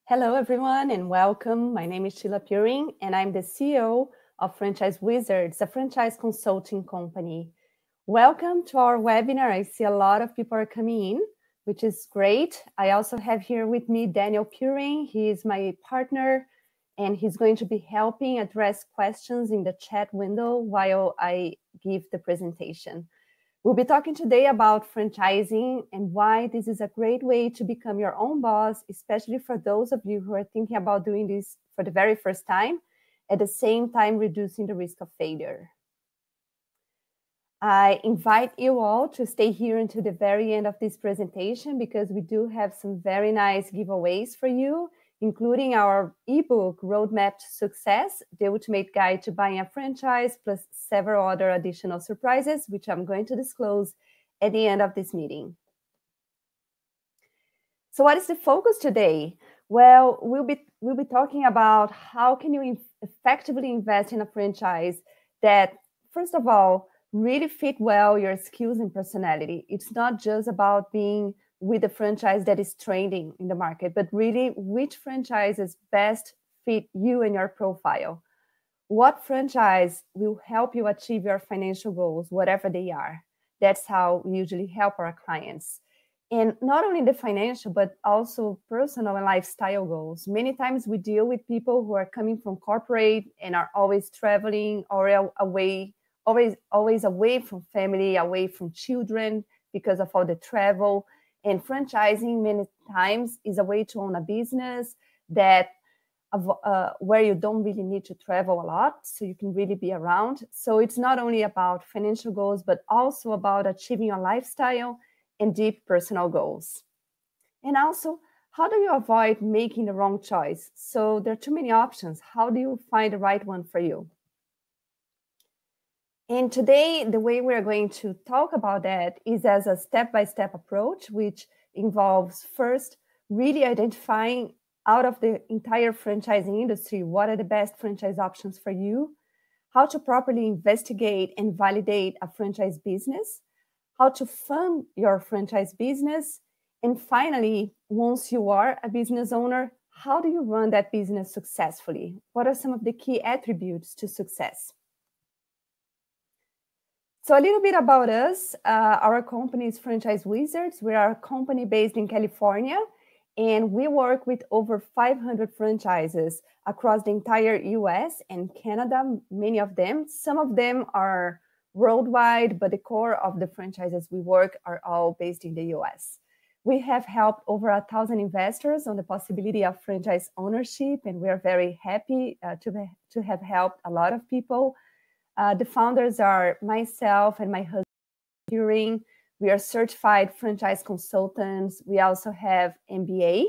Hello, everyone, and welcome. My name is Sheila Puring, and I'm the CEO of Franchise Wizards, a franchise consulting company. Welcome to our webinar. I see a lot of people are coming in, which is great. I also have here with me Daniel Puring. He is my partner, and he's going to be helping address questions in the chat window while I give the presentation. We'll be talking today about franchising and why this is a great way to become your own boss, especially for those of you who are thinking about doing this for the very first time, at the same time reducing the risk of failure. I invite you all to stay here until the very end of this presentation because we do have some very nice giveaways for you, including our ebook, Roadmap to Success, the ultimate guide to buying a franchise, plus several other additional surprises, which I'm going to disclose at the end of this meeting. So what is the focus today? Well, we'll be talking about how can you effectively invest in a franchise that, first of all, really fit well your skills and personality. It's not just about being with a franchise that is trending in the market, but really which franchises best fit you and your profile. What franchise will help you achieve your financial goals, whatever they are. That's how we usually help our clients. And not only the financial, but also personal and lifestyle goals. Many times we deal with people who are coming from corporate and are always traveling or away, always away from family, away from children because of all the travel. And franchising many times is a way to own a business that where you don't really need to travel a lot, so you can really be around. So it's not only about financial goals, but also about achieving a lifestyle and deep personal goals. And also, how do you avoid making the wrong choice? So there are too many options. How do you find the right one for you? And today, the way we're going to talk about that is as a step-by-step approach, which involves first really identifying out of the entire franchising industry, what are the best franchise options for you, how to properly investigate and validate a franchise business, how to fund your franchise business, and finally, once you are a business owner, how do you run that business successfully? What are some of the key attributes to success? So a little bit about us. Our company is Franchise Wizards. We are a company based in California, and we work with over 500 franchises across the entire US and Canada, many of them. Some of them are worldwide, but the core of the franchises we work are all based in the US. We have helped over 1,000 investors on the possibility of franchise ownership, and we are very happy to have helped a lot of people. The founders are myself and my husband, Puring. We are certified franchise consultants. We also have MBA,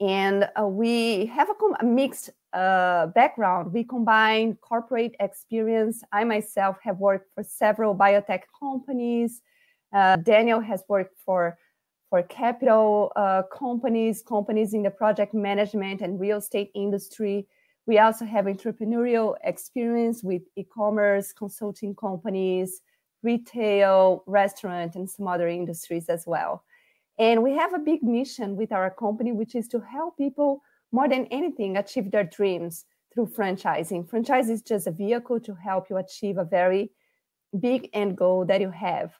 and we have a mixed background. We combine corporate experience. I myself have worked for several biotech companies. Daniel has worked for capital companies in the project management and real estate industry. We also have entrepreneurial experience with e-commerce, consulting companies, retail, restaurant, and some other industries as well. And we have a big mission with our company, which is to help people more than anything achieve their dreams through franchising. Franchise is just a vehicle to help you achieve a very big end goal that you have.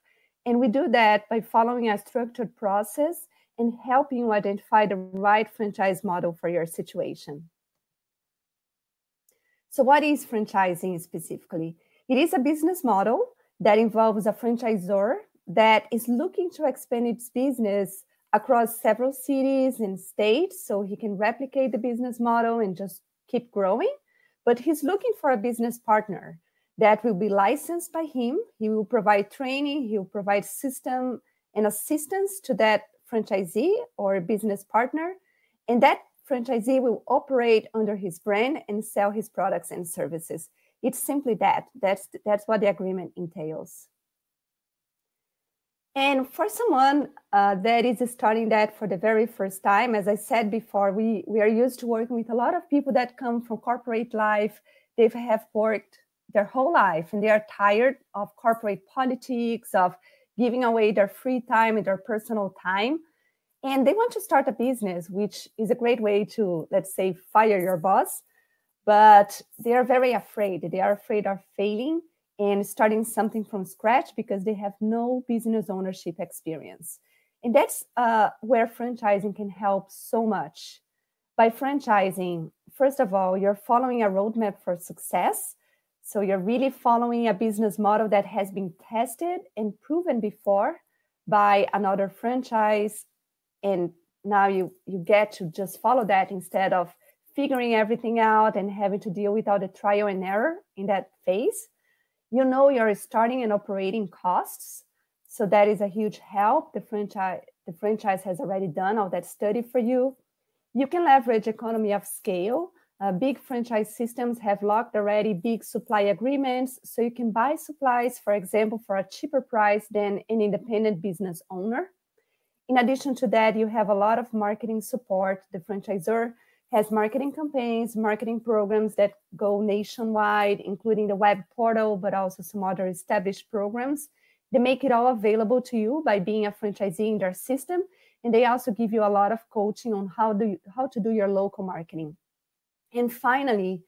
And we do that by following a structured process and helping you identify the right franchise model for your situation. So what is franchising specifically? It is a business model that involves a franchisor that is looking to expand its business across several cities and states so he can replicate the business model and just keep growing. But he's looking for a business partner that will be licensed by him. He will provide training, he will provide system and assistance to that franchisee or business partner. And that franchisee will operate under his brand and sell his products and services. It's simply that. That's what the agreement entails. And for someone that is starting that for the very first time, as I said before, we are used to working with a lot of people that come from corporate life. They have worked their whole life and they are tired of corporate politics, of giving away their free time and their personal time. And they want to start a business, which is a great way to, let's say, fire your boss. But they are very afraid. They are afraid of failing and starting something from scratch because they have no business ownership experience. And that's where franchising can help so much. By franchising, first of all, you're following a roadmap for success. So you're really following a business model that has been tested and proven before by another franchise. And now you get to just follow that instead of figuring everything out and having to deal with all the trial and error in that phase. You know your starting and operating costs. So that is a huge help. The franchise has already done all that study for you. You can leverage economy of scale. Big franchise systems have locked already big supply agreements, so you can buy supplies, for example, for a cheaper price than an independent business owner. In addition to that, you have a lot of marketing support. The franchisor has marketing campaigns, marketing programs that go nationwide, including the web portal, but also some other established programs. They make it all available to you by being a franchisee in their system. And they also give you a lot of coaching on how to do your local marketing. And finally,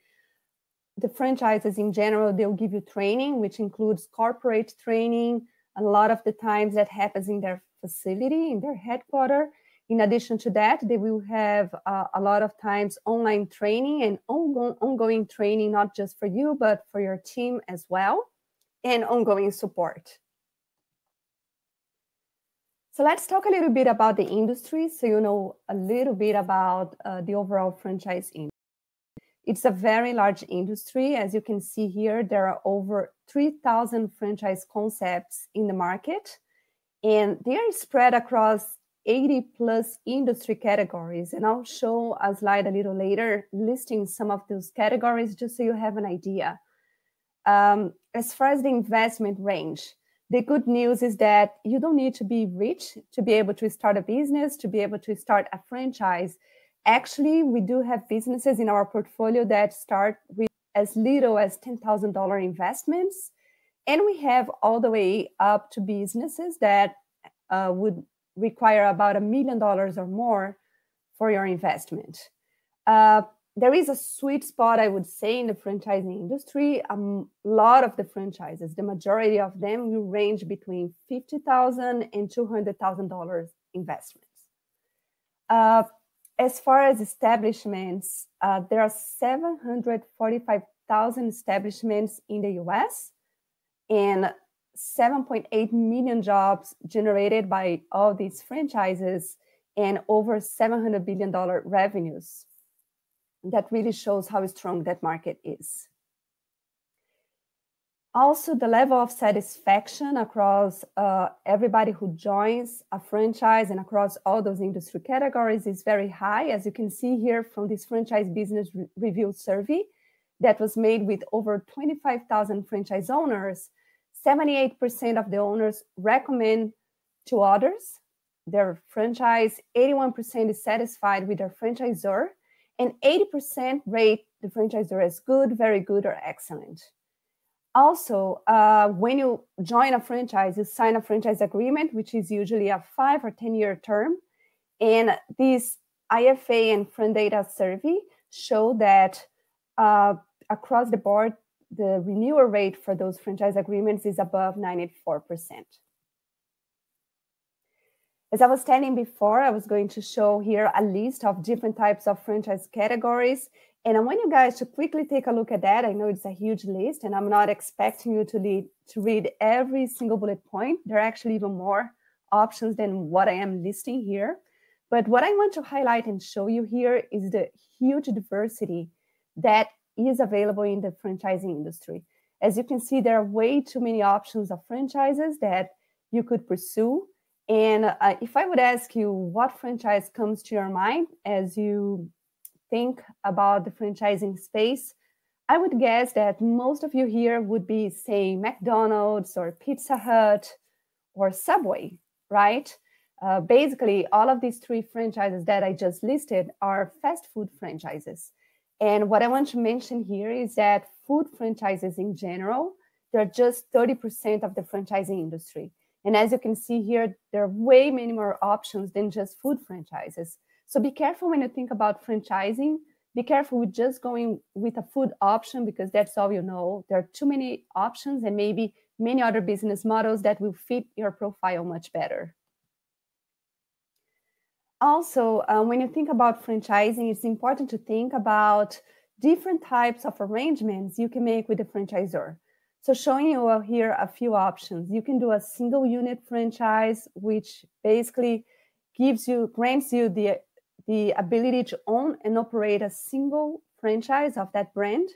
the franchises in general, they'll give you training, which includes corporate training. A lot of the times that happens in their facility, in their headquarters. In addition to that, they will have a lot of times online training and ongoing training, not just for you, but for your team as well, and ongoing support. So let's talk a little bit about the industry so you know a little bit about the overall franchise industry. It's a very large industry. As you can see here, there are over 3,000 franchise concepts in the market, and they are spread across 80 plus industry categories. And I'll show a slide a little later listing some of those categories just so you have an idea. As far as the investment range, the good news is that you don't need to be rich to be able to start a business, to be able to start a franchise. Actually, we do have businesses in our portfolio that start with as little as $10,000 investments. And we have all the way up to businesses that would require about $1 million or more for your investment. There is a sweet spot, I would say, in the franchising industry. A lot of the franchises, the majority of them, will range between $50,000 and $200,000 investments. As far as establishments, there are 745,000 establishments in the US and 7.8 million jobs generated by all these franchises and over $700 billion revenues. That really shows how strong that market is. Also, the level of satisfaction across everybody who joins a franchise and across all those industry categories is very high, as you can see here from this Franchise Business Review survey that was made with over 25,000 franchise owners. 78% of the owners recommend to others their franchise, 81% is satisfied with their franchisor, and 80% rate the franchisor as good, very good, or excellent. Also, when you join a franchise, you sign a franchise agreement, which is usually a 5 or 10-year term. And this IFA and FRANdata survey show that across the board, the renewal rate for those franchise agreements is above 94%. As I was telling before, I was going to show here a list of different types of franchise categories. And I want you guys to quickly take a look at that. I know it's a huge list, and I'm not expecting you to read every single bullet point. There are actually even more options than what I am listing here. But what I want to highlight and show you here is the huge diversity that is available in the franchising industry. As you can see, there are way too many options of franchises that you could pursue. And if I would ask you what franchise comes to your mind as you think about the franchising space, I would guess that most of you here would be saying McDonald's or Pizza Hut or Subway, right? Basically, all of these three franchises that I just listed are fast food franchises. And what I want to mention here is that food franchises in general, they're just 30% of the franchising industry. And as you can see here, there are way many more options than just food franchises. So be careful when you think about franchising. Be careful with just going with a food option because that's all you know. There are too many options and maybe many other business models that will fit your profile much better. Also, when you think about franchising, it's important to think about different types of arrangements you can make with the franchisor. So showing you here a few options. You can do a single unit franchise, which basically grants you the ability to own and operate a single franchise of that brand.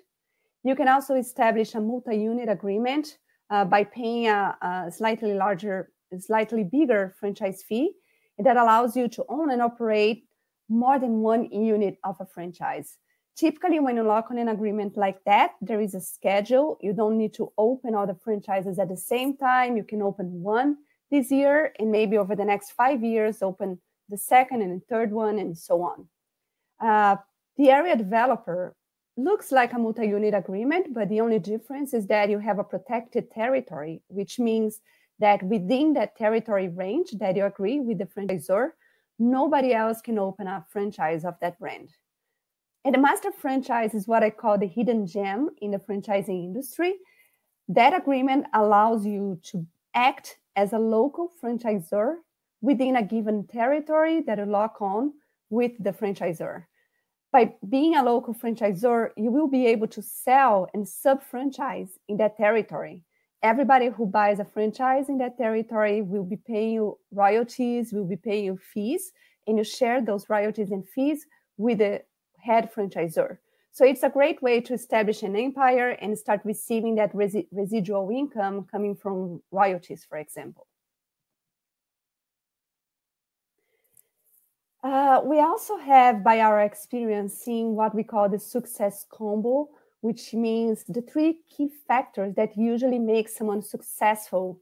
You can also establish a multi-unit agreement by paying a slightly bigger franchise fee that allows you to own and operate more than one unit of a franchise. Typically, when you lock on an agreement like that, there is a schedule. You don't need to open all the franchises at the same time. You can open one this year and maybe over the next 5 years, open the second and the third one and so on. The area developer looks like a multi-unit agreement, but the only difference is that you have a protected territory, which means that within that territory range that you agree with the franchisor, nobody else can open a franchise of that brand. And the master franchise is what I call the hidden gem in the franchising industry. That agreement allows you to act as a local franchisor within a given territory that you lock on with the franchisor. By being a local franchisor, you will be able to sell and sub-franchise in that territory. Everybody who buys a franchise in that territory will be paying you royalties, will be paying you fees, and you share those royalties and fees with the head franchisor. So it's a great way to establish an empire and start receiving that residual income coming from royalties, for example. We also have, by our experience, seen what we call the success combo, which means the 3 key factors that usually make someone successful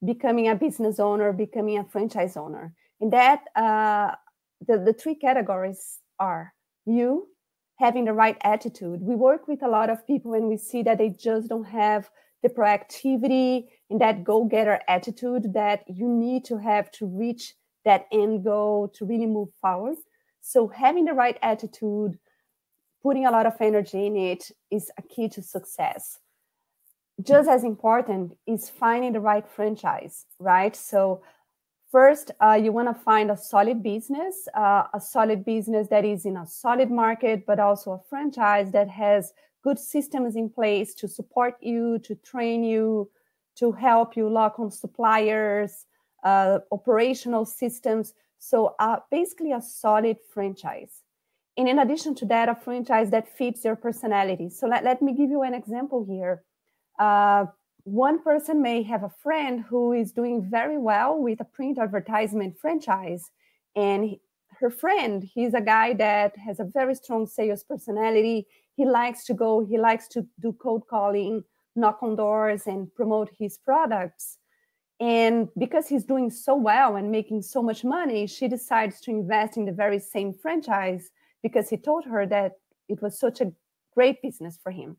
becoming a business owner, becoming a franchise owner. And that the 3 categories are you having the right attitude. We work with a lot of people and we see that they just don't have the proactivity and that go-getter attitude that you need to have to reach that end goal to really move forward. So having the right attitude, putting a lot of energy in it is a key to success. Just as important is finding the right franchise, right? So first, you want to find a solid business that is in a solid market, but also a franchise that has good systems in place to support you, to train you, to help you lock on suppliers, operational systems. So basically a solid franchise. And in addition to that, a franchise that fits your personality. So let me give you an example here. One person may have a friend who is doing very well with a print advertisement franchise. And her friend, he's a guy that has a very strong sales personality. He likes to do cold calling, knock on doors, and promote his products. And because he's doing so well and making so much money, she decides to invest in the very same franchise because he told her that it was such a great business for him.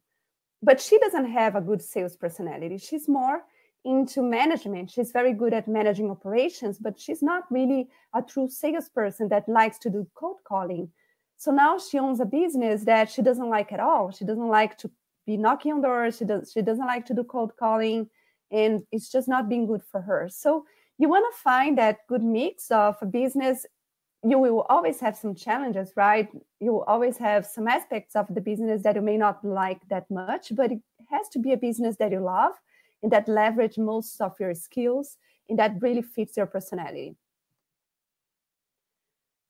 But she doesn't have a good sales personality. She's more into management. She's very good at managing operations, but she's not really a true salesperson that likes to do cold calling. So now she owns a business that she doesn't like at all. She doesn't like to be knocking on doors. She doesn't like to do cold calling. And it's just not being good for her. So you want to find that good mix of a business. You will always have some challenges, right? You will always have some aspects of the business that you may not like that much, but it has to be a business that you love and that leverage most of your skills and that really fits your personality.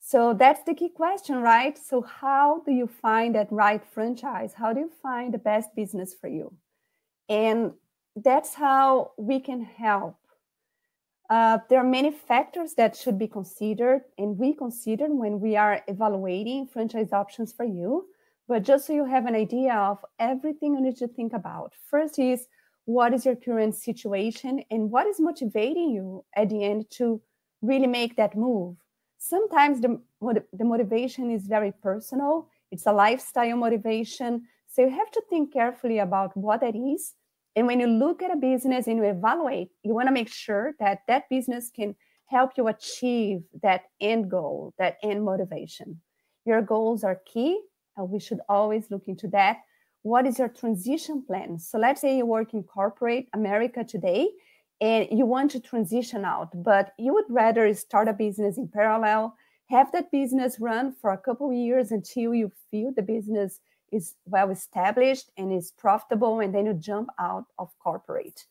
So that's the key question, right? So how do you find that right franchise? How do you find the best business for you? And that's how we can help. There are many factors that should be considered and we consider when we are evaluating franchise options for you. But just so you have an idea of everything you need to think about. First is, what is your current situation and what is motivating you at the end to really make that move? Sometimes the motivation is very personal. It's a lifestyle motivation. So you have to think carefully about what that is And when you look at a business and you evaluate, you want to make sure that that business can help you achieve that end goal, that end motivation. Your goals are key. We should always look into that. What is your transition plan? So let's say you work in corporate America today and you want to transition out, but you would rather start a business in parallel, have that business run for a couple of years until you feel the business is well established and is profitable, and then you jump out of corporate.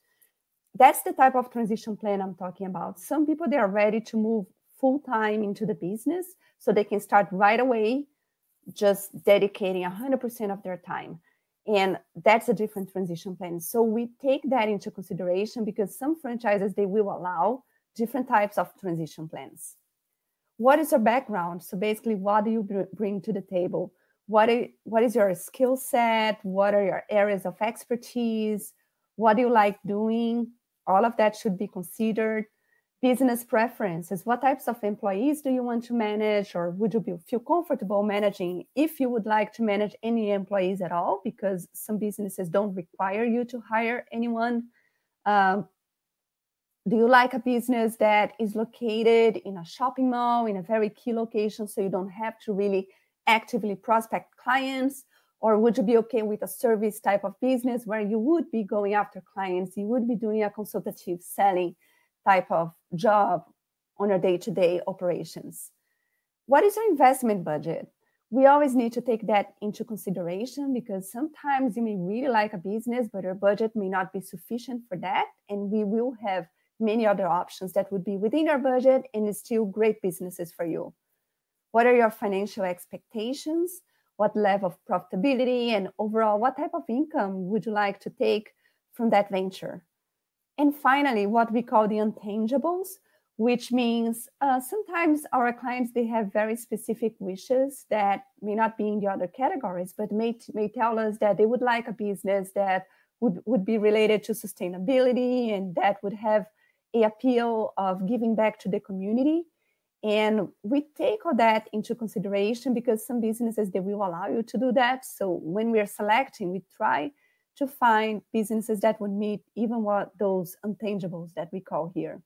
That's the type of transition plan I'm talking about. Some people, they are ready to move full time into the business so they can start right away, just dedicating 100% of their time. And that's a different transition plan. So we take that into consideration because some franchises, they will allow different types of transition plans. What is your background? So basically, what do you bring to the table? What is your skill set? What are your areas of expertise? What do you like doing? All of that should be considered. Business preferences. What types of employees do you want to manage, or would you feel comfortable managing, if you would like to manage any employees at all, because some businesses don't require you to hire anyone. Do you like a business that is located in a shopping mall, in a very key location, so you don't have to really actively prospect clients? Or would you be okay with a service type of business where you would be going after clients, you would be doing a consultative selling type of job on your day-to-day operations? What is your investment budget? We always need to take that into consideration because sometimes you may really like a business, but your budget may not be sufficient for that. And we will have many other options that would be within your budget and still great businesses for you. What are your financial expectations? What level of profitability and overall, what type of income would you like to take from that venture? And finally, what we call the intangibles, which means sometimes our clients, they have very specific wishes that may not be in the other categories, but may tell us that they would like a business that would be related to sustainability and that would have a appeal of giving back to the community. And we take all that into consideration because some businesses, they will allow you to do that. So when we're selecting, we try to find businesses that would meet even what those intangibles that we call here.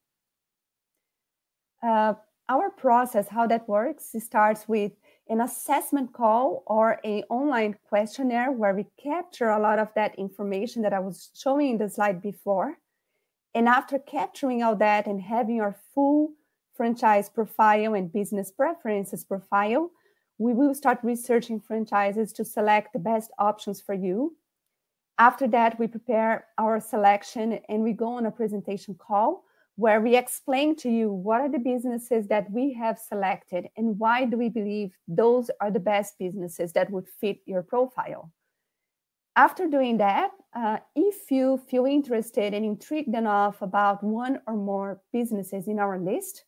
Our process, how that works, starts with an assessment call or an online questionnaire where we capture a lot of that information that I was showing in the slide before. And after capturing all that and having our full franchise profile and business preferences profile, we will start researching franchises to select the best options for you. After that, we prepare our selection and we go on a presentation call where we explain to you what are the businesses that we have selected and why do we believe those are the best businesses that would fit your profile. After doing that, if you feel interested and intrigued enough about one or more businesses in our list,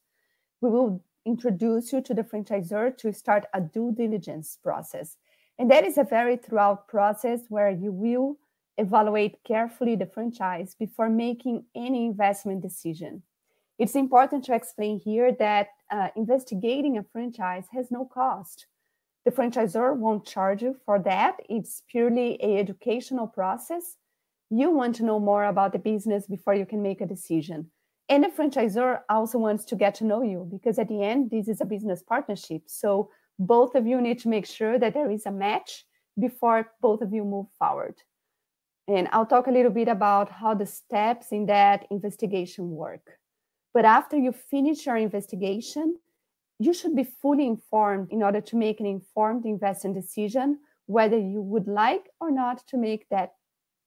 we will introduce you to the franchisor to start a due diligence process. And that is a very thorough process where you will evaluate carefully the franchise before making any investment decision. It's important to explain here that investigating a franchise has no cost. The franchisor won't charge you for that. It's purely an educational process. You want to know more about the business before you can make a decision. And the franchisor also wants to get to know you because at the end, this is a business partnership. So both of you need to make sure that there is a match before both of you move forward. And I'll talk a little bit about how the steps in that investigation work. But after you finish your investigation, you should be fully informed in order to make an informed investment decision, whether you would like or not to make that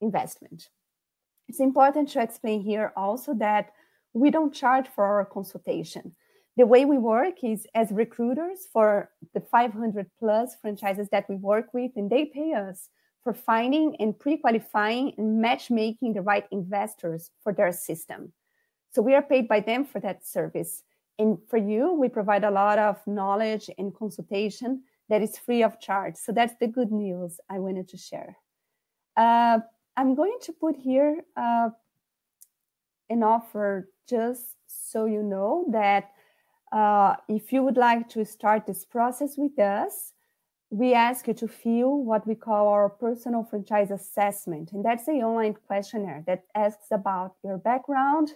investment. It's important to explain here also that we don't charge for our consultation. The way we work is as recruiters for the 500 plus franchises that we work with, and they pay us for finding and pre-qualifying and matchmaking the right investors for their system. So we are paid by them for that service. And for you, we provide a lot of knowledge and consultation that is free of charge. So that's the good news I wanted to share. I'm going to put here an offer just so you know that if you would like to start this process with us, we ask you to fill what we call our personal franchise assessment. And that's an online questionnaire that asks about your background,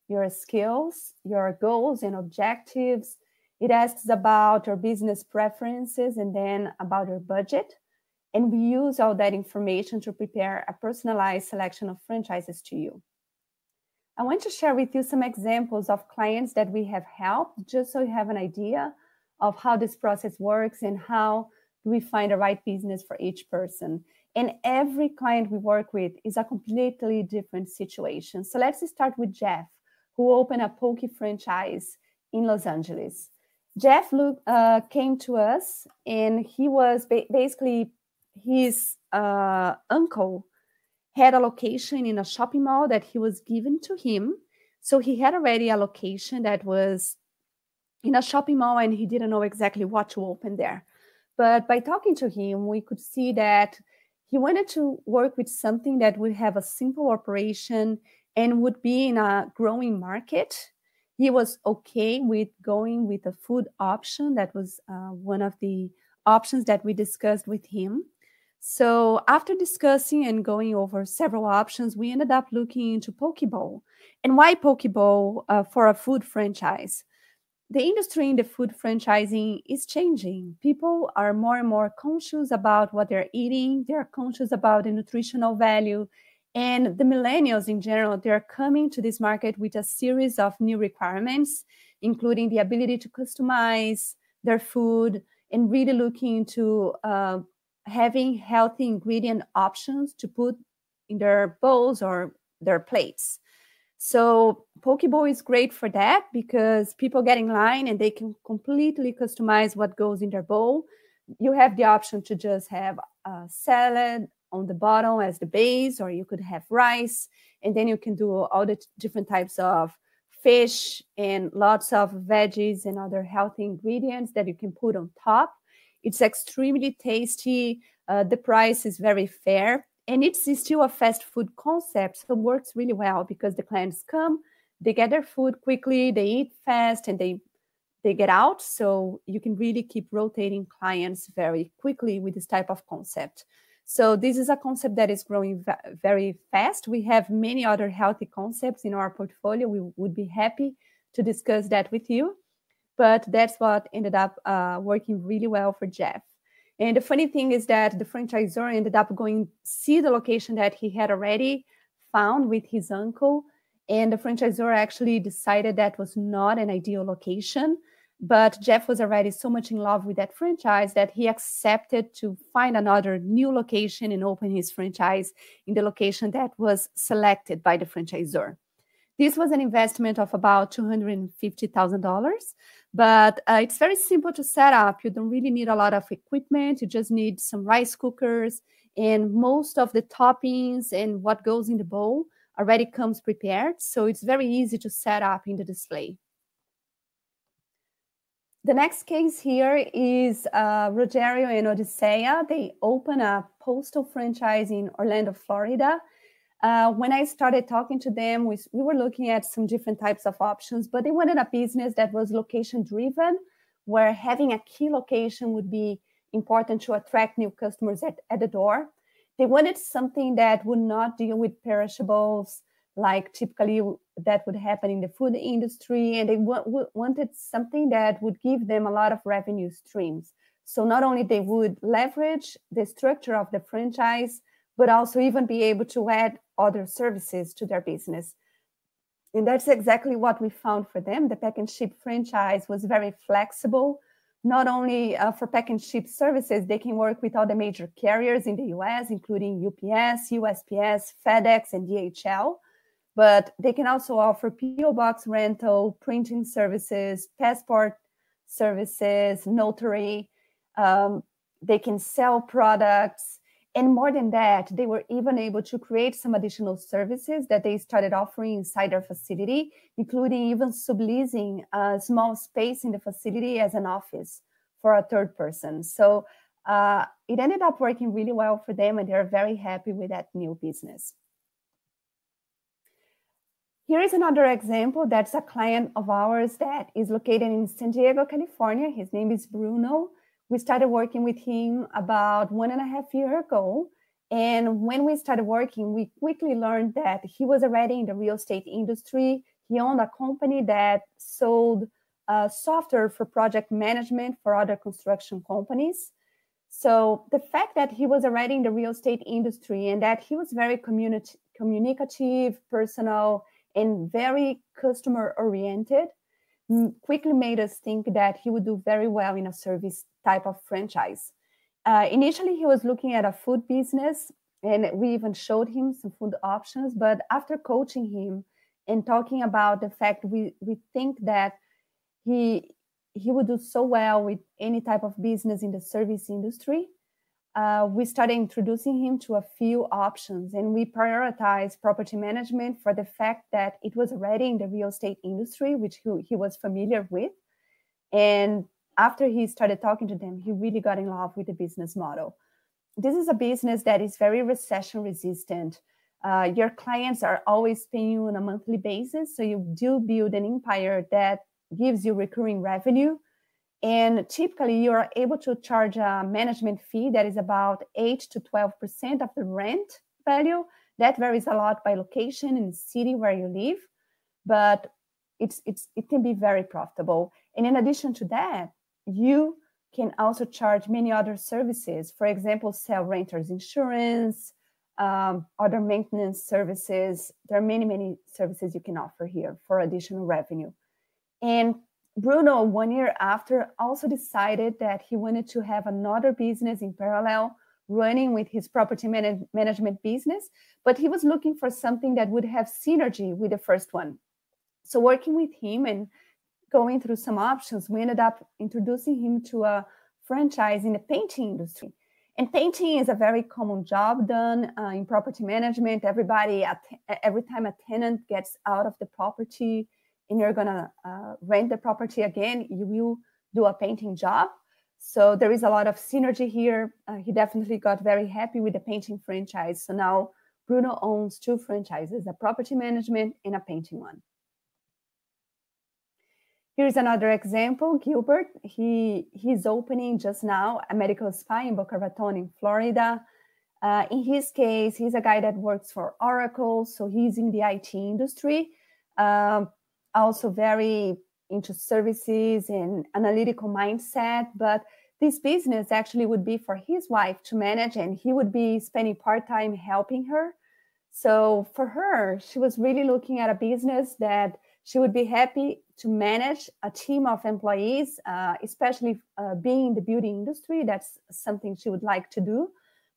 your skills, your goals and objectives. It asks about your business preferences and then about your budget. And we use all that information to prepare a personalized selection of franchises to you. I want to share with you some examples of clients that we have helped, just so you have an idea of how this process works and how we find the right business for each person. And every client we work with is a completely different situation. So let's start with Jeff, who opened a poke franchise in Los Angeles. Jeff came to us, and he was basically his uncle had a location in a shopping mall that he was given to him. So he had already a location that was in a shopping mall, and he didn't know exactly what to open there. But by talking to him, we could see that he wanted to work with something that would have a simple operation and would be in a growing market. He was okay with going with a food option. That was one of the options that we discussed with him. So after discussing and going over several options, we ended up looking into Poke Bowl. And why Poke Bowl for a food franchise? The industry in the food franchising is changing. People are more and more conscious about what they're eating. They're conscious about the nutritional value. And the millennials in general, they're coming to this market with a series of new requirements, including the ability to customize their food and really looking into having healthy ingredient options to put in their bowls or their plates. So Poke Bowl is great for that because people get in line and they can completely customize what goes in their bowl. You have the option to just have a salad on the bottom as the base, or you could have rice, and then you can do all the different types of fish and lots of veggies and other healthy ingredients that you can put on top. It's extremely tasty. The price is very fair. And it's still a fast food concept, so it works really well because the clients come, they get their food quickly, they eat fast, and they get out. So you can really keep rotating clients very quickly with this type of concept. So this is a concept that is growing very fast. We have many other healthy concepts in our portfolio. We would be happy to discuss that with you. But that's what ended up working really well for Jeff. And the funny thing is that the franchisor ended up going see the location that he had already found with his uncle. And the franchisor actually decided that was not an ideal location. But Jeff was already so much in love with that franchise that he accepted to find another new location and open his franchise in the location that was selected by the franchisor. This was an investment of about $250,000, but it's very simple to set up. You don't really need a lot of equipment. You just need some rice cookers, and most of the toppings and what goes in the bowl already comes prepared. So it's very easy to set up in the display. The next case here is Rogerio and Odisea. They open a postal franchise in Orlando, Florida. When I started talking to them, we were looking at some different types of options, but they wanted a business that was location driven, where having a key location would be important to attract new customers at the door. They wanted something that would not deal with perishables, like typically that would happen in the food industry. And they wanted something that would give them a lot of revenue streams. So not only they would leverage the structure of the franchise, but also even be able to add other services to their business. And that's exactly what we found for them. The Pack and Ship franchise was very flexible. Not only for pack and ship services, they can work with all the major carriers in the US, including UPS, USPS, FedEx, and DHL. But they can also offer PO box rental, printing services, passport services, notary. They can sell products. And more than that, they were even able to create some additional services that they started offering inside their facility, including even subleasing a small space in the facility as an office for a third person. So it ended up working really well for them, and they're very happy with that new business. Here is another example. That's a client of ours that is located in San Diego, California. His name is Bruno. We started working with him about 1.5 years ago. And when we started working, we quickly learned that he was already in the real estate industry. He owned a company that sold software for project management for other construction companies. So the fact that he was already in the real estate industry and that he was very communicative, personal, and very customer oriented quickly made us think that he would do very well in a service type of franchise. Initially, he was looking at a food business, and we even showed him some food options. But after coaching him and talking about the fact we think that he he would do so well with any type of business in the service industry, we started introducing him to a few options, and we prioritized property management for the fact that it was already in the real estate industry, which he was familiar with. And after he started talking to them, he really got in love with the business model. This is a business that is very recession resistant. Your clients are always paying you on a monthly basis, so you do build an empire that gives you recurring revenue. And typically, you are able to charge a management fee that is about 8 to 12% of the rent value. That varies a lot by location and city where you live, but it can be very profitable. And in addition to that, you can also charge many other services. For example, sell renters insurance, other maintenance services. There are many, many services you can offer here for additional revenue. And Bruno, 1 year after, also decided that he wanted to have another business in parallel running with his property management business, but he was looking for something that would have synergy with the first one. So working with him and going through some options, we ended up introducing him to a franchise in the painting industry. And painting is a very common job done in property management. Every time a tenant gets out of the property, and you're going to rent the property again, you will do a painting job. So there is a lot of synergy here. He definitely got very happy with the painting franchise. So now Bruno owns 2 franchises, a property management and a painting one. Here's another example, Gilbert. He's opening just now a medical spa in Boca Raton in Florida. In his case, he's a guy that works for Oracle, so he's in the IT industry. Also very into services and analytical mindset, but this business actually would be for his wife to manage, and he would be spending part-time helping her. So for her, she was really looking at a business that she would be happy to manage a team of employees, especially being in the beauty industry. That's something she would like to do,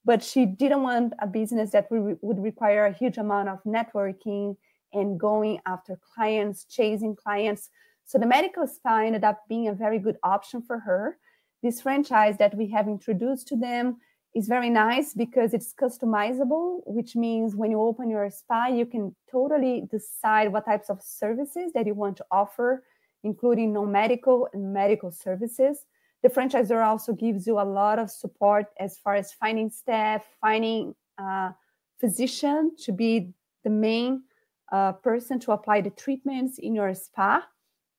but she didn't want a business that would require a huge amount of networking and going after clients, chasing clients. So the medical spa ended up being a very good option for her. This franchise that we have introduced to them is very nice because it's customizable, which means when you open your spa, you can totally decide what types of services that you want to offer, including non-medical and medical services. The franchisor also gives you a lot of support as far as finding staff, finding a physician to be the main person to apply the treatments in your spa,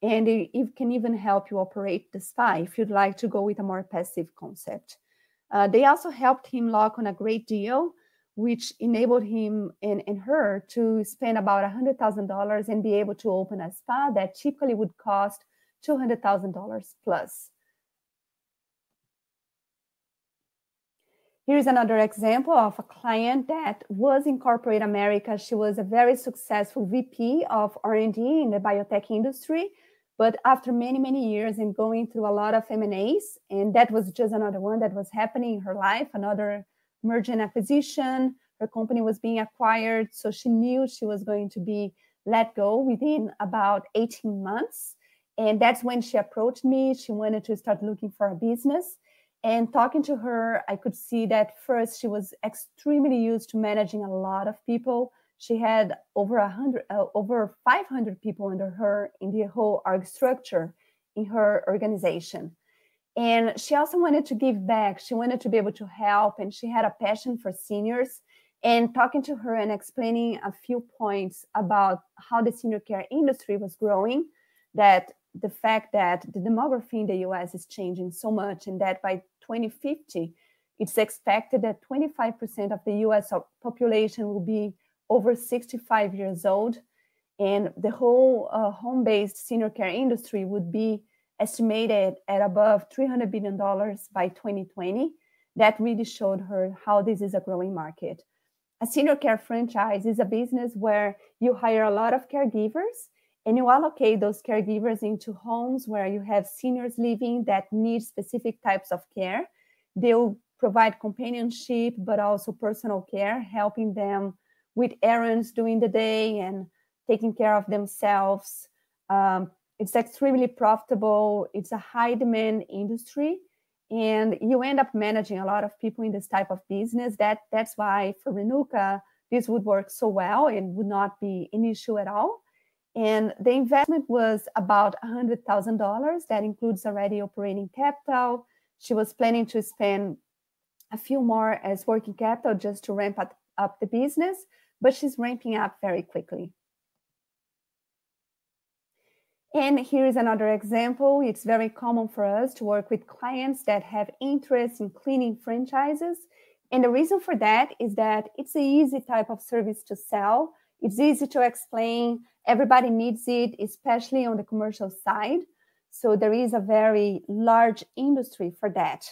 and it can even help you operate the spa if you'd like to go with a more passive concept. They also helped him lock on a great deal, which enabled him and her to spend about $100,000 and be able to open a spa that typically would cost $200,000 plus. Here's another example of a client that was in corporate America. She was a very successful VP of R&D in the biotech industry, but after many, many years and going through a lot of M&As, and that was just another one that was happening in her life, another merger and acquisition, her company was being acquired, so she knew she was going to be let go within about 18 months. And that's when she approached me. She wanted to start looking for a business. And talking to her, I could see that first she was extremely used to managing a lot of people. She had over 500 people under her in the whole org structure in her organization. And she also wanted to give back. She wanted to be able to help, and she had a passion for seniors. And talking to her and explaining a few points about how the senior care industry was growing, that the fact that the demography in the US is changing so much, and that by 2050, it's expected that 25% of the US population will be over 65 years old, and the whole home-based senior care industry would be estimated at above $300 billion by 2020. That really showed her how this is a growing market. A senior care franchise is a business where you hire a lot of caregivers and you allocate those caregivers into homes where you have seniors living that need specific types of care. They'll provide companionship, but also personal care, helping them with errands during the day and taking care of themselves. It's extremely profitable. It's a high demand industry, and you end up managing a lot of people in this type of business. That's why for Renuka, this would work so well and would not be an issue at all. And the investment was about $100,000. That includes already operating capital. She was planning to spend a few more as working capital just to ramp up the business, but she's ramping up very quickly. And here is another example. It's very common for us to work with clients that have interest in cleaning franchises. And the reason for that is that it's an easy type of service to sell. It's easy to explain. Everybody needs it, especially on the commercial side. So there is a very large industry for that.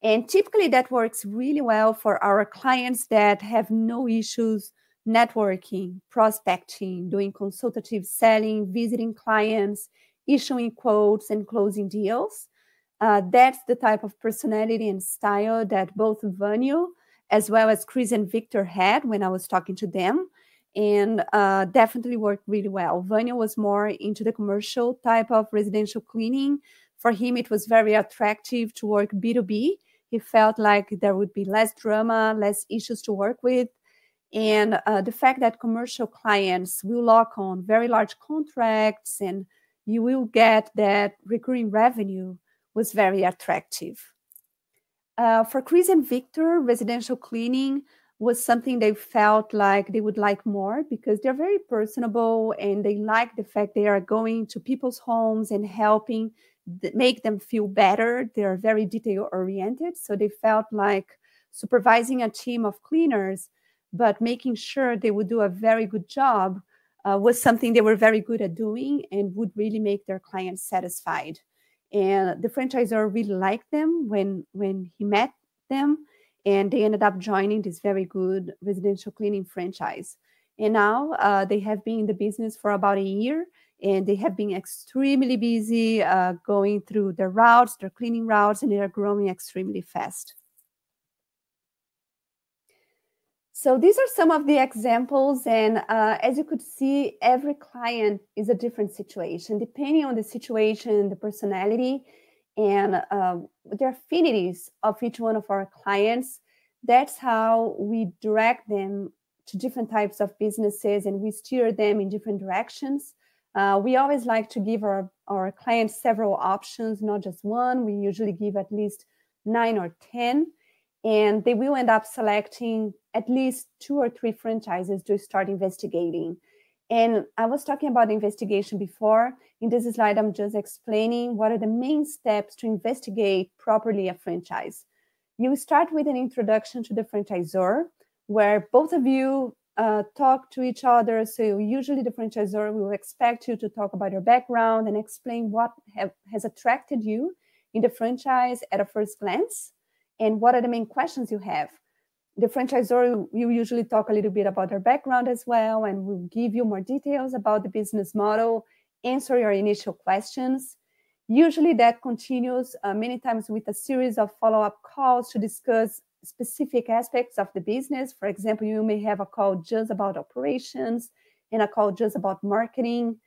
And typically that works really well for our clients that have no issues networking, prospecting, doing consultative selling, visiting clients, issuing quotes, and closing deals. That's the type of personality and style that both Vânyo as well as Chris and Victor had when I was talking to them, and definitely worked really well. Vânyo was more into the commercial type of residential cleaning. For him, it was very attractive to work B2B. He felt like there would be less drama, less issues to work with. And the fact that commercial clients will lock on very large contracts and you will get that recurring revenue was very attractive. For Chris and Victor, residential cleaning was something they felt like they would like more because they're very personable and they like the fact they are going to people's homes and helping make them feel better. They're very detail oriented. So they felt like supervising a team of cleaners, but making sure they would do a very good job was something they were very good at doing and would really make their clients satisfied. And the franchisor really liked them when he met them, and they ended up joining this very good residential cleaning franchise. And now they have been in the business for about a year, and they have been extremely busy going through their routes, their cleaning routes, and they are growing extremely fast. So these are some of the examples, and as you could see, every client is a different situation, depending on the situation, the personality, and the affinities of each one of our clients. That's how we direct them to different types of businesses, and we steer them in different directions. We always like to give our clients several options, not just one. We usually give at least 9 or 10. And they will end up selecting at least 2 or 3 franchises to start investigating. And I was talking about investigation before. In this slide, I'm just explaining what are the main steps to investigate properly a franchise. You start with an introduction to the franchisor, where both of you talk to each other. So usually the franchisor will expect you to talk about your background and explain what has attracted you in the franchise at a first glance. And what are the main questions you have? The franchisor will usually talk a little bit about their background as well, and will give you more details about the business model, answer your initial questions. Usually that continues many times with a series of follow-up calls to discuss specific aspects of the business. For example, you may have a call just about operations and a call just about marketing.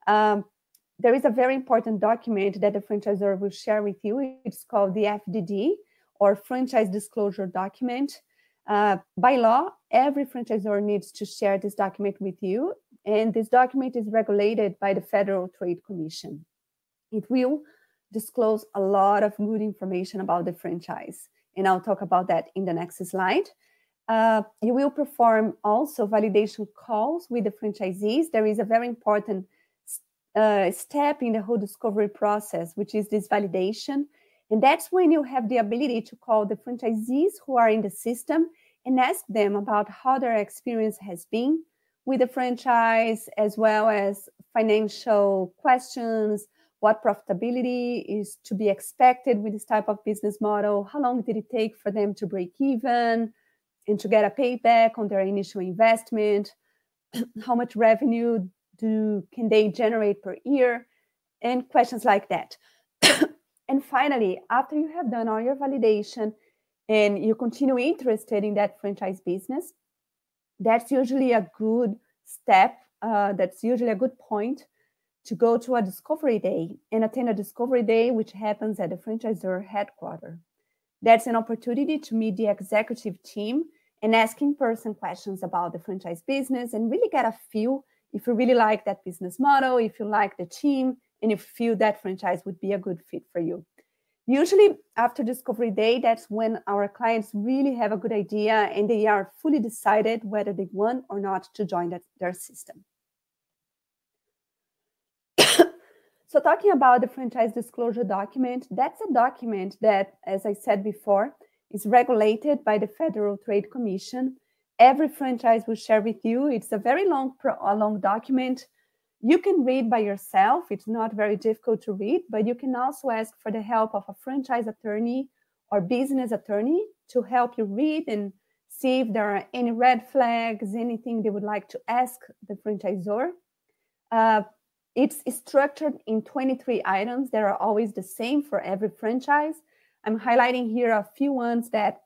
There is a very important document that the franchisor will share with you. It's called the FDD, or franchise disclosure document. By law, every franchisor needs to share this document with you, and this document is regulated by the Federal Trade Commission. It will disclose a lot of good information about the franchise, and I'll talk about that in the next slide. You will perform also validation calls with the franchisees. There is a very important step in the whole discovery process, which is this validation. And that's when you have the ability to call the franchisees who are in the system and ask them about how their experience has been with the franchise, as well as financial questions. What profitability is to be expected with this type of business model? How long did it take for them to break even and to get a payback on their initial investment? How much revenue can they generate per year? And questions like that. And finally, after you have done all your validation and you continue interested in that franchise business, that's usually a good step. That's usually a good point to go to a discovery day and attend a discovery day, which happens at the franchisor headquarters. That's an opportunity to meet the executive team and ask in-person questions about the franchise business and really get a feel if you really like that business model, if you like the team, and if you feel that franchise would be a good fit for you. Usually after discovery day, that's when our clients really have a good idea and they are fully decided whether they want or not to join their system. So talking about the franchise disclosure document, that's a document that, as I said before, is regulated by the Federal Trade Commission. Every franchise will share with you. It's a very long document. You can read by yourself. It's not very difficult to read, but you can also ask for the help of a franchise attorney or business attorney to help you read and see if there are any red flags, anything they would like to ask the franchisor. It's structured in 23 items that are always the same for every franchise. I'm highlighting here a few ones that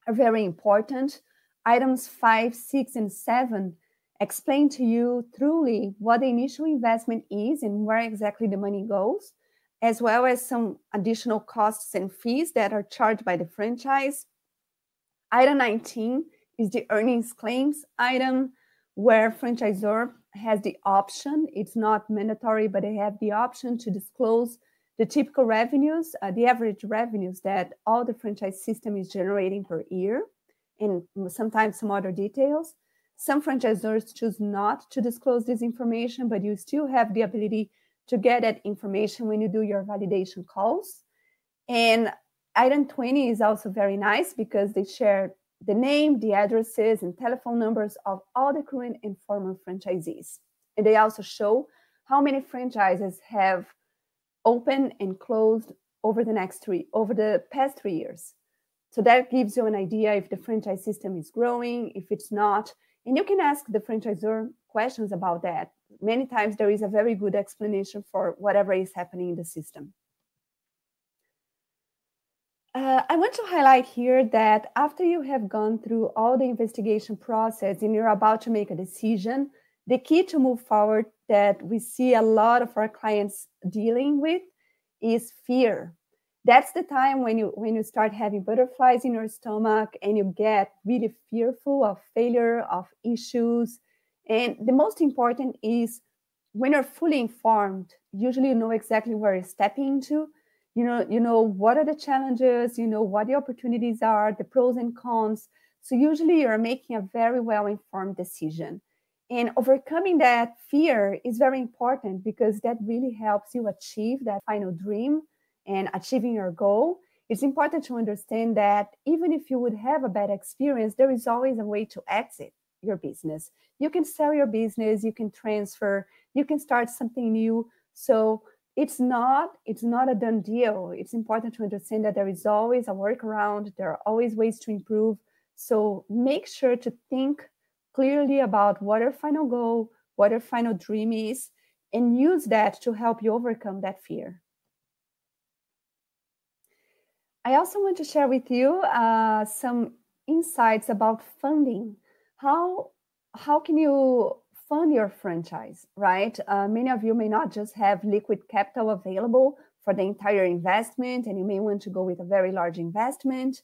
are very important. Items 5, 6, and 7 explain to you truly what the initial investment is and where exactly the money goes, as well as some additional costs and fees that are charged by the franchise. Item 19 is the earnings claims item, where franchisor has the option, it's not mandatory, but they have the option to disclose the typical revenues, the average revenues that all the franchise system is generating per year, and sometimes some other details. Some franchisors choose not to disclose this information, but you still have the ability to get that information when you do your validation calls. And item 20 is also very nice because they share the name, the addresses, and telephone numbers of all the current and former franchisees. And they also show how many franchises have opened and closed over the past 3 years. So that gives you an idea if the franchise system is growing, if it's not. And you can ask the franchisor questions about that. Many times there is a very good explanation for whatever is happening in the system. I want to highlight here that after you have gone through all the investigation process and you're about to make a decision, the key to move forward that we see a lot of our clients dealing with is fear. That's the time when you start having butterflies in your stomach and you get really fearful of failure, of issues. And the most important is when you're fully informed, usually you know exactly where you're stepping into. You know what are the challenges, you know what the opportunities are, the pros and cons. So usually you're making a very well-informed decision. And overcoming that fear is very important because that really helps you achieve that final dream and achieving your goal. It's important to understand that even if you would have a bad experience, there is always a way to exit your business. You can sell your business, you can transfer, you can start something new. So it's not a done deal. It's important to understand that there is always a workaround. There are always ways to improve. So make sure to think clearly about what your final goal, what your final dream is, and use that to help you overcome that fear. I also want to share with you some insights about funding. How can you fund your franchise, right? Many of you may not just have liquid capital available for the entire investment, and you may want to go with a very large investment.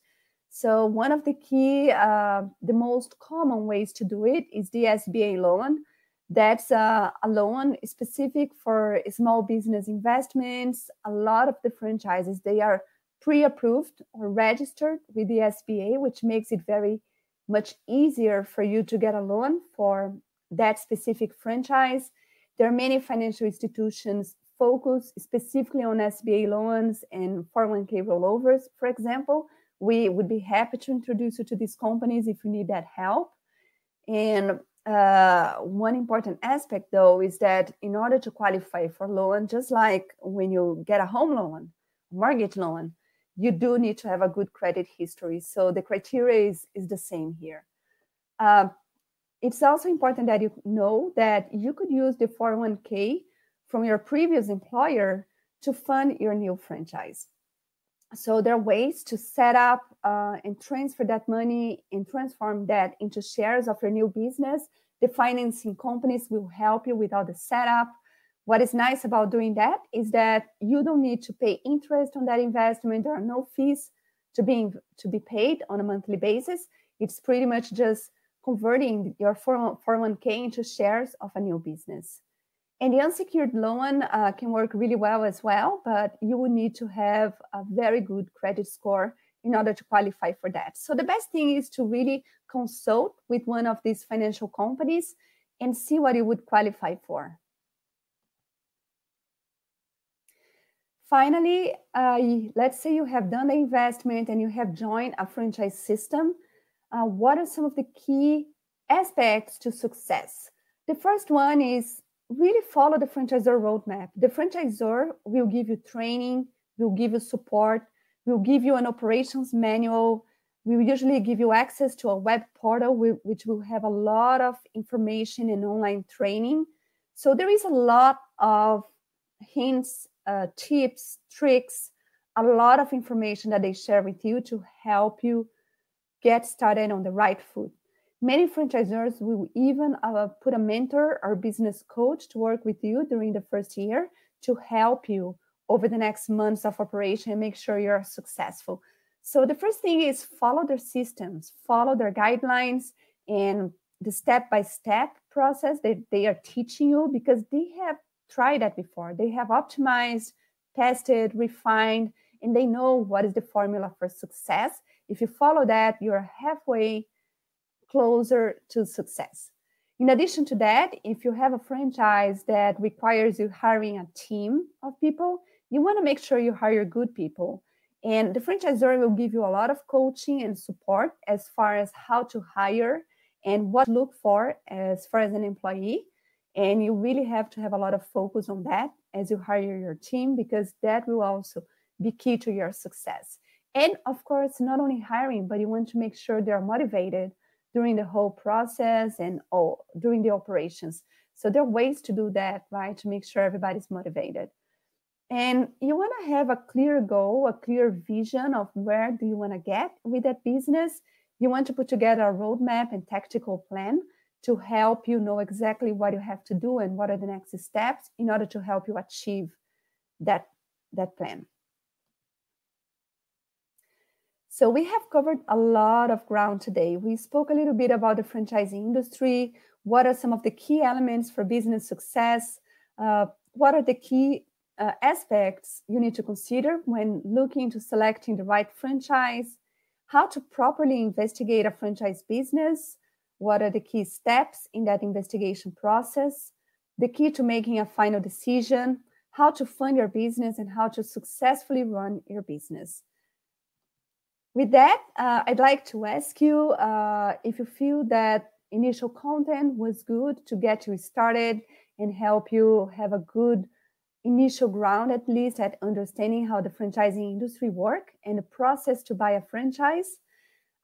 So one of the key, the most common ways to do it is the SBA loan. That's a loan specific for small business investments. A lot of the franchises, they are pre-approved or registered with the SBA, which makes it very much easier for you to get a loan for that specific franchise. There are many financial institutions focused specifically on SBA loans and 401k rollovers, for example. We would be happy to introduce you to these companies if you need that help. And one important aspect, though, is that in order to qualify for loan, just like when you get a home loan, mortgage loan, you do need to have a good credit history. So the criteria is the same here. It's also important that you know that you could use the 401k from your previous employer to fund your new franchise. So there are ways to set up and transfer that money and transform that into shares of your new business. The financing companies will help you with all the setup. What is nice about doing that is that you don't need to pay interest on that investment. There are no fees to be paid on a monthly basis. It's pretty much just converting your 401k into shares of a new business. And the unsecured loan can work really well as well, but you will need to have a very good credit score in order to qualify for that. So the best thing is to really consult with one of these financial companies and see what you would qualify for. Finally, let's say you have done the investment and you have joined a franchise system. What are some of the key aspects to success? The first one is really follow the franchisor roadmap. The franchisor will give you training, will give you support, will give you an operations manual. We will usually give you access to a web portal, which will have a lot of information and online training. So there is a lot of hints, tips, tricks, a lot of information that they share with you to help you get started on the right foot. Many franchisors will even put a mentor or business coach to work with you during the first year to help you over the next months of operation and make sure you're successful. So the first thing is follow their systems, follow their guidelines and the step-by-step process that they are teaching you, because they have tried that before. They have optimized, tested, refined, and they know what is the formula for success. If you follow that, you're halfway closer to success. In addition to that, if you have a franchise that requires you hiring a team of people, you want to make sure you hire good people. And the franchisor will give you a lot of coaching and support as far as how to hire and what to look for as far as an employee. And you really have to have a lot of focus on that as you hire your team, because that will also be key to your success. And of course, not only hiring, but you want to make sure they're motivated during the whole process and during the operations. So there are ways to do that, right? To make sure everybody's motivated. And you want to have a clear goal, a clear vision of where do you want to get with that business. You want to put together a roadmap and tactical plan to help you know exactly what you have to do and what are the next steps in order to help you achieve that plan. So we have covered a lot of ground today. We spoke a little bit about the franchising industry. What are some of the key elements for business success? What are the key aspects you need to consider when looking to selecting the right franchise? How to properly investigate a franchise business? What are the key steps in that investigation process? The key to making a final decision? How to fund your business and how to successfully run your business. With that, I'd like to ask you if you feel that initial content was good to get you started and help you have a good initial ground, at least at understanding how the franchising industry works and the process to buy a franchise.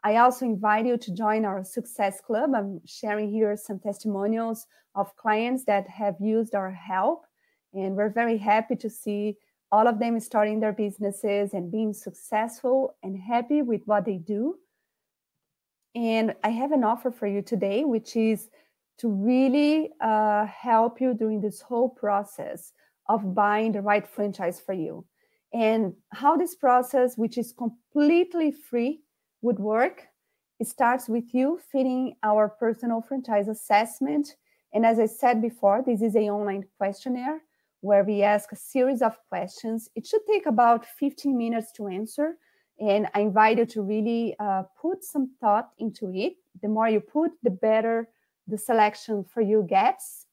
I also invite you to join our Success Club. I'm sharing here some testimonials of clients that have used our help, and we're very happy to see all of them starting their businesses and being successful and happy with what they do. And I have an offer for you today, which is to really help you during this whole process of buying the right franchise for you. And how this process, which is completely free, would work. It starts with you filling our personal franchise assessment. And as I said before, this is an online questionnaire where we ask a series of questions. It should take about 15 minutes to answer. And I invite you to really put some thought into it. The more you put, the better the selection for you gets.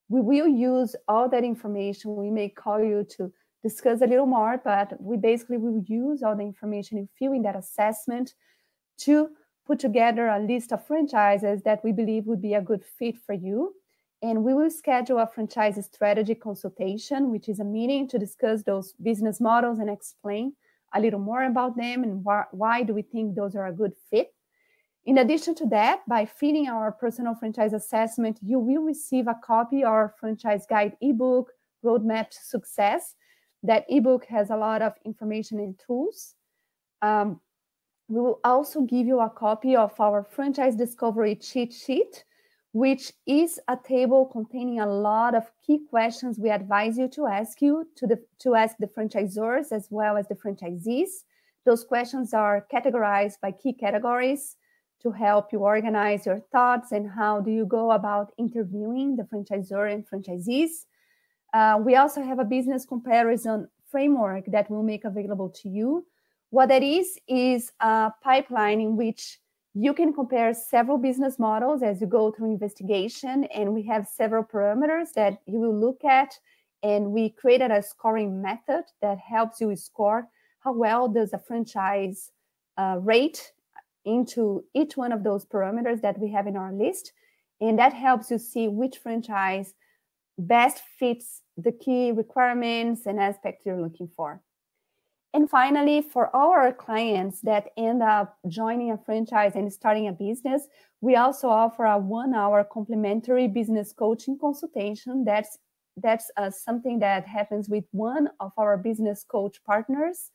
We will use all that information. We may call you to discuss a little more, but we basically will use all the information you fill in that assessment to put together a list of franchises that we believe would be a good fit for you. And we will schedule a franchise strategy consultation, which is a meeting to discuss those business models and explain a little more about them and why do we think those are a good fit. In addition to that, by filling our personal franchise assessment, you will receive a copy of our franchise guide ebook, Roadmap to Success. That ebook has a lot of information and tools. We will also give you a copy of our franchise discovery cheat sheet, which is a table containing a lot of key questions we advise you to ask the franchisors as well as the franchisees. Those questions are categorized by key categories to help you organize your thoughts and how do you go about interviewing the franchisor and franchisees. We also have a business comparison framework that we'll make available to you. What that is a pipeline in which you can compare several business models as you go through investigation, and we have several parameters that you will look at, and we created a scoring method that helps you score how well does a franchise rate into each one of those parameters that we have in our list, and that helps you see which franchise best fits the key requirements and aspects you're looking for. And finally, for our clients that end up joining a franchise and starting a business, we also offer a 1-hour complimentary business coaching consultation. That's something that happens with one of our business coach partners.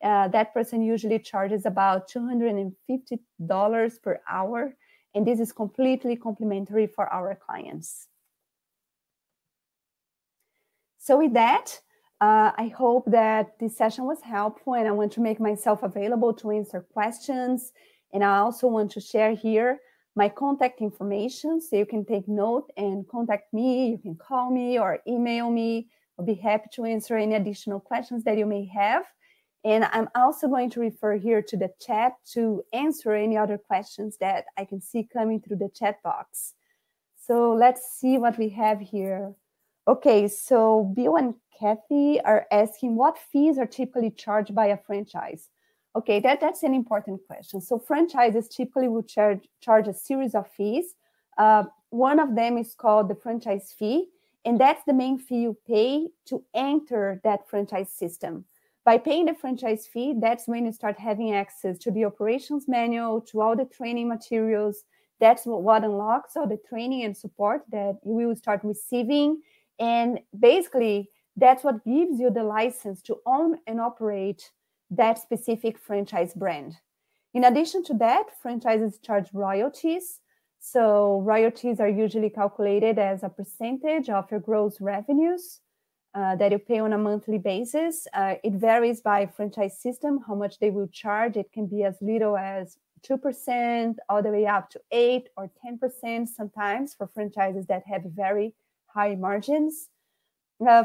That person usually charges about $250 per hour, and this is completely complimentary for our clients. So with that, I hope that this session was helpful, and I want to make myself available to answer questions. And I also want to share here my contact information so you can take note and contact me. You can call me or email me. I'll be happy to answer any additional questions that you may have. And I'm also going to refer here to the chat to answer any other questions that I can see coming through the chat box. So let's see what we have here. Okay, so Bill and Kathy are asking what fees are typically charged by a franchise. Okay, that's an important question. So franchises typically will charge a series of fees. One of them is called the franchise fee, and that's the main fee you pay to enter that franchise system. By paying the franchise fee, that's when you start having access to the operations manual, to all the training materials. That's what unlocks all the training and support that you will start receiving. And basically, that's what gives you the license to own and operate that specific franchise brand. In addition to that, franchises charge royalties. So royalties are usually calculated as a percentage of your gross revenues that you pay on a monthly basis. It varies by franchise system, how much they will charge. It can be as little as 2% all the way up to 8 or 10% sometimes for franchises that have very high margins.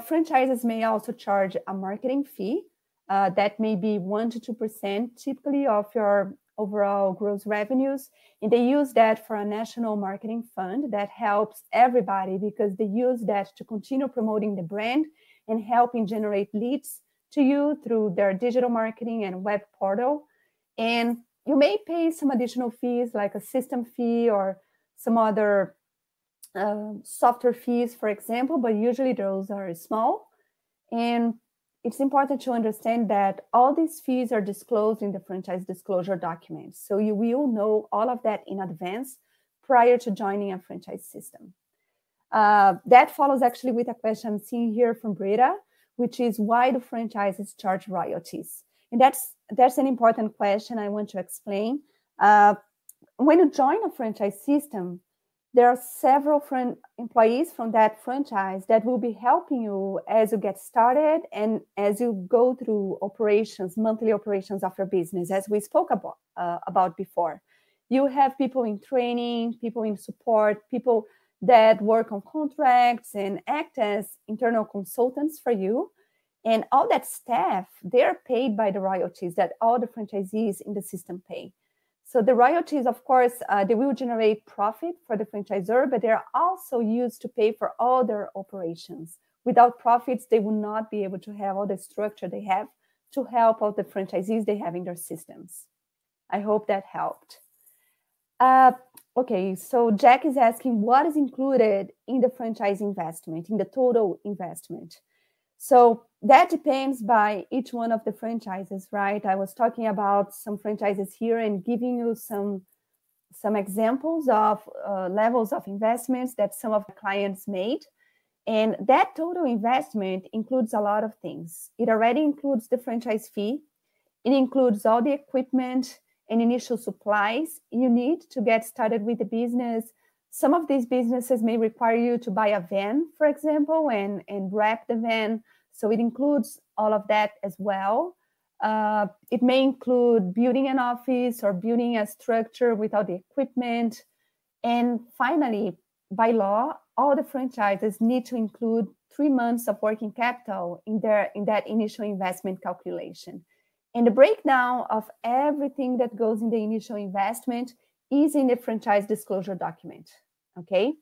Franchises may also charge a marketing fee that may be 1 to 2% typically of your overall gross revenues. And they use that for a national marketing fund that helps everybody because they use that to continue promoting the brand and helping generate leads to you through their digital marketing and web portal. And you may pay some additional fees like a system fee or some other software fees, for example, but usually those are small. And it's important to understand that all these fees are disclosed in the franchise disclosure documents. So you will know all of that in advance prior to joining a franchise system. That follows actually with a question I'm seeing here from Brita, which is why do franchises charge royalties? And that's an important question I want to explain. When you join a franchise system, there are several employees from that franchise that will be helping you as you get started and as you go through monthly operations of your business, as we spoke about before. You have people in training, people in support, people that work on contracts and act as internal consultants for you. And all that staff, they're paid by the royalties that all the franchisees in the system pay. So the royalties, of course, they will generate profit for the franchisor, but they're also used to pay for all their operations. Without profits, they will not be able to have all the structure they have to help out the franchisees they have in their systems. I hope that helped. Okay, so Jack is asking what is included in the franchise investment, in the total investment. So that depends by each one of the franchises, right? I was talking about some franchises here and giving you some examples of levels of investments that some of the clients made. And that total investment includes a lot of things. It already includes the franchise fee. It includes all the equipment and initial supplies you need to get started with the business. Some of these businesses may require you to buy a van, for example, and wrap the van. So it includes all of that as well. It may include building an office or building a structure without the equipment. And finally, by law, all the franchises need to include 3 months of working capital in that initial investment calculation. And the breakdown of everything that goes in the initial investment is in the franchise disclosure document. Okay.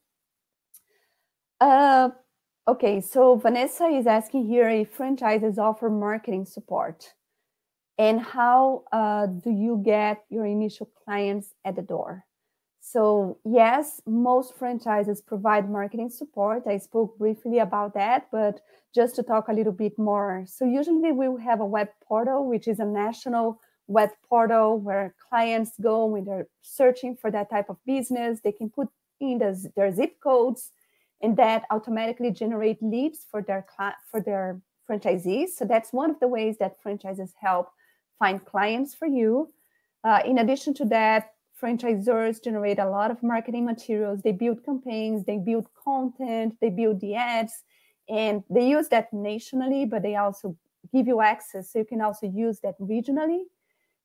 Okay, so Vanessa is asking here if franchises offer marketing support and how do you get your initial clients at the door? So yes, most franchises provide marketing support. I spoke briefly about that, but just to talk a little bit more. So usually we will have a web portal, which is a national web portal where clients go when they're searching for that type of business. They can put in their zip codes, and that automatically generate leads for their franchisees. So that's one of the ways that franchises help find clients for you. In addition to that, franchisors generate a lot of marketing materials. They build campaigns, they build content, they build the ads, and they use that nationally, but they also give you access so you can also use that regionally.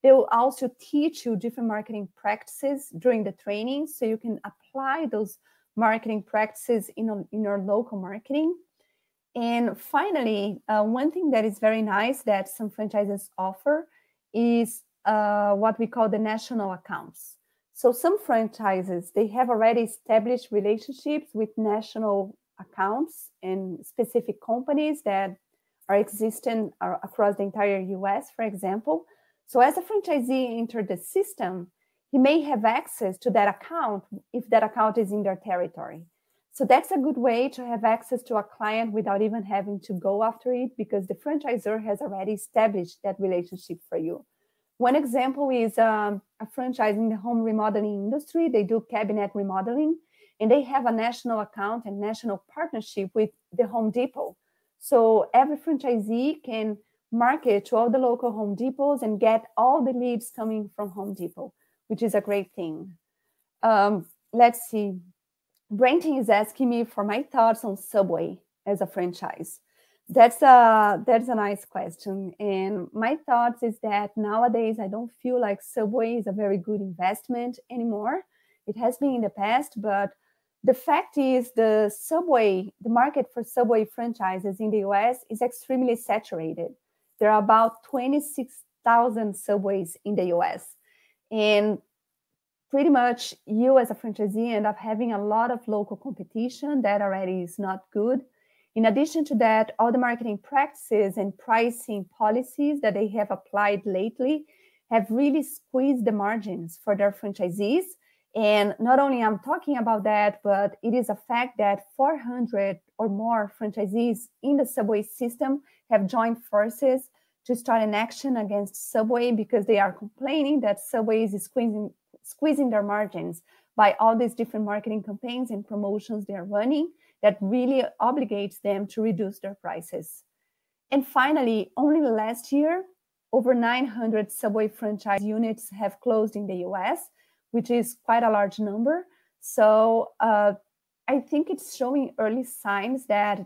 They will also teach you different marketing practices during the training so you can apply those marketing practices in your local marketing. And finally, one thing that is very nice that some franchises offer is what we call the national accounts. So some franchises, they have already established relationships with national accounts and specific companies that are existing across the entire US, for example. So as a franchisee enters the system, he may have access to that account if that account is in their territory. So that's a good way to have access to a client without even having to go after it because the franchisor has already established that relationship for you. One example is a franchise in the home remodeling industry. They do cabinet remodeling, and they have a national account and national partnership with the Home Depot. So every franchisee can market to all the local Home Depots and get all the leads coming from Home Depot, which is a great thing. Let's see. Brenton is asking me for my thoughts on Subway as a franchise. That's a nice question. And my thoughts is that nowadays I don't feel like Subway is a very good investment anymore. It has been in the past, but the fact is the market for Subway franchises in the US is extremely saturated. There are about 26,000 Subways in the US. And pretty much you as a franchisee end up having a lot of local competition that already is not good. In addition to that, all the marketing practices and pricing policies that they have applied lately have really squeezed the margins for their franchisees. And not only I'm talking about that, but it is a fact that 400 or more franchisees in the Subway system have joined forces to start an action against Subway because they are complaining that Subway is squeezing their margins by all these different marketing campaigns and promotions they're running that really obligates them to reduce their prices. And finally, only last year, over 900 Subway franchise units have closed in the US, which is quite a large number. So I think it's showing early signs that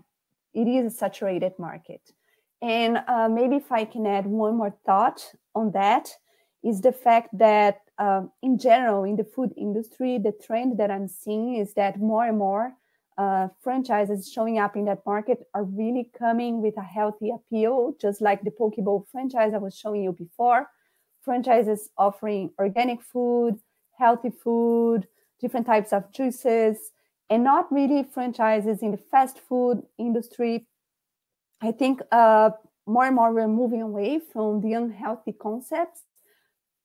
it is a saturated market. And maybe if I can add one more thought on that, is the fact that in general, in the food industry, the trend that I'm seeing is that more and more franchises showing up in that market are really coming with a healthy appeal, just like the Poke Bowl franchise I was showing you before. franchises offering organic food, healthy food, different types of juices, and not really franchises in the fast food industry. I think more and more we're moving away from the unhealthy concepts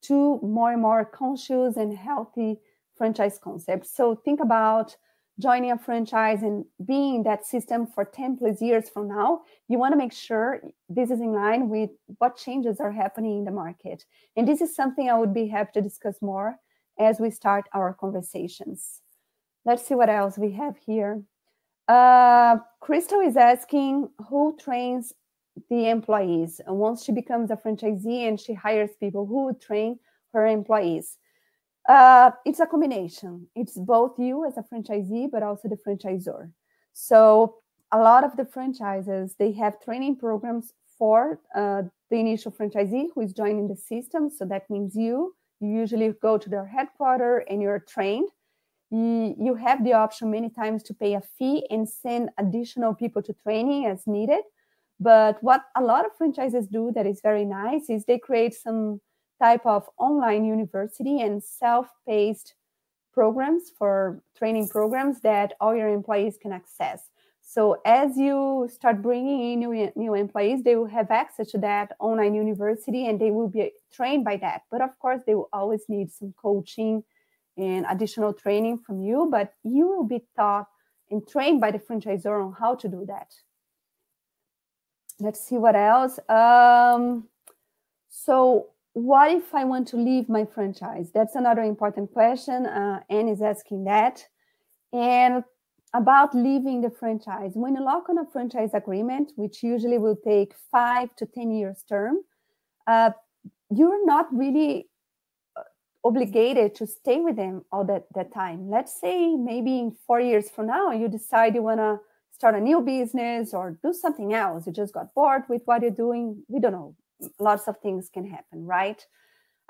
to more and more conscious and healthy franchise concepts. So think about joining a franchise and being in that system for 10 plus years from now. You want to make sure this is in line with what changes are happening in the market. And this is something I would be happy to discuss more as we start our conversations. Let's see what else we have here. Crystal is asking who trains the employees. And once she becomes a franchisee and she hires people, who would train her employees? It's a combination. It's both you as a franchisee, but also the franchisor. So a lot of the franchises, they have training programs for the initial franchisee who is joining the system. So that means you usually go to their headquarters and you're trained. You have the option many times to pay a fee and send additional people to training as needed. But what a lot of franchises do that is very nice is they create some type of online university and self-paced programs for training programs that all your employees can access. So as you start bringing in new employees, they will have access to that online university and they will be trained by that. But of course, they will always need some coaching and additional training from you, but you will be taught and trained by the franchisor on how to do that. Let's see what else. So what if I want to leave my franchise? That's another important question. Anne is asking that. And about leaving the franchise, when you lock on a franchise agreement, which usually will take 5 to 10 years term, you're not really obligated to stay with them all that time. Let's say maybe in 4 years from now, you decide you want to start a new business or do something else. You just got bored with what you're doing. We don't know. Lots of things can happen, right?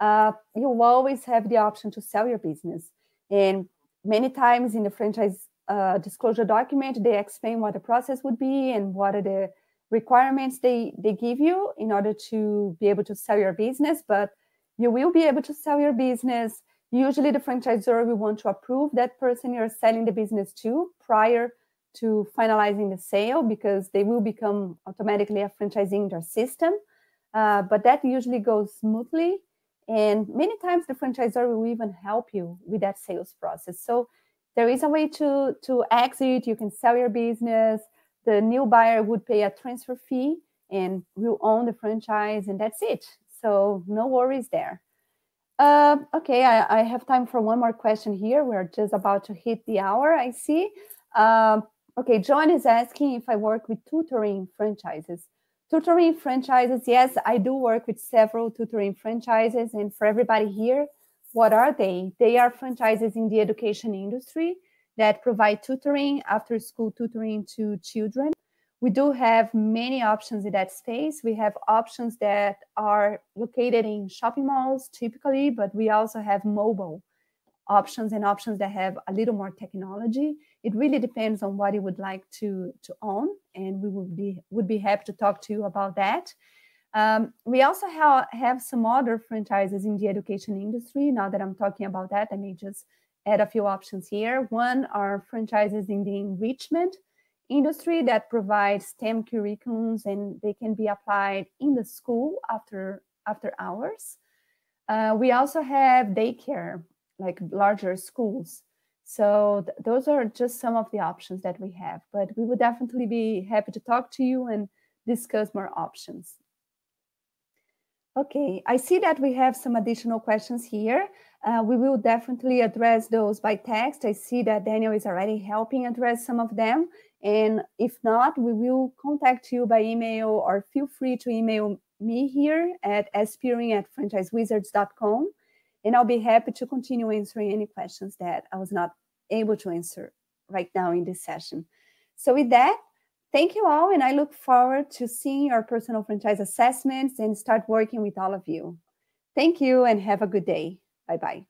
You always have the option to sell your business. And many times in the franchise disclosure document, they explain what the process would be and what are the requirements they give you in order to be able to sell your business. But you will be able to sell your business. Usually the franchisor will want to approve that person you're selling the business to prior to finalizing the sale, because they will become automatically a franchisee in their system. But that usually goes smoothly. And many times the franchisor will even help you with that sales process. So there is a way to exit. You can sell your business. The new buyer would pay a transfer fee and will own the franchise, and that's it. So no worries there. Okay, I have time for one more question here. We're just about to hit the hour, I see. Okay, John is asking if I work with tutoring franchises. Tutoring franchises, yes, I do work with several tutoring franchises. And for everybody here, what are they? They are franchises in the education industry that provide tutoring, after-school tutoring to children. We do have many options in that space. We have options that are located in shopping malls typically, but we also have mobile options and options that have a little more technology. It really depends on what you would like to own, and we would be happy to talk to you about that. We also have some other franchises in the education industry. Now that I'm talking about that, I may just add a few options here. One are franchises in the enrichment industry that provides STEM curriculums, and they can be applied in the school after hours. We also have daycare, like larger schools. So those are just some of the options that we have, but we would definitely be happy to talk to you and discuss more options. Okay, I see that we have some additional questions here. We will definitely address those by text. I see that Daniel is already helping address some of them. And if not, we will contact you by email, or feel free to email me here at spearing@franchisewizards.com. And I'll be happy to continue answering any questions that I was not able to answer right now in this session. So with that, thank you all, and I look forward to seeing your personal franchise assessments and start working with all of you. Thank you and have a good day. Bye-bye.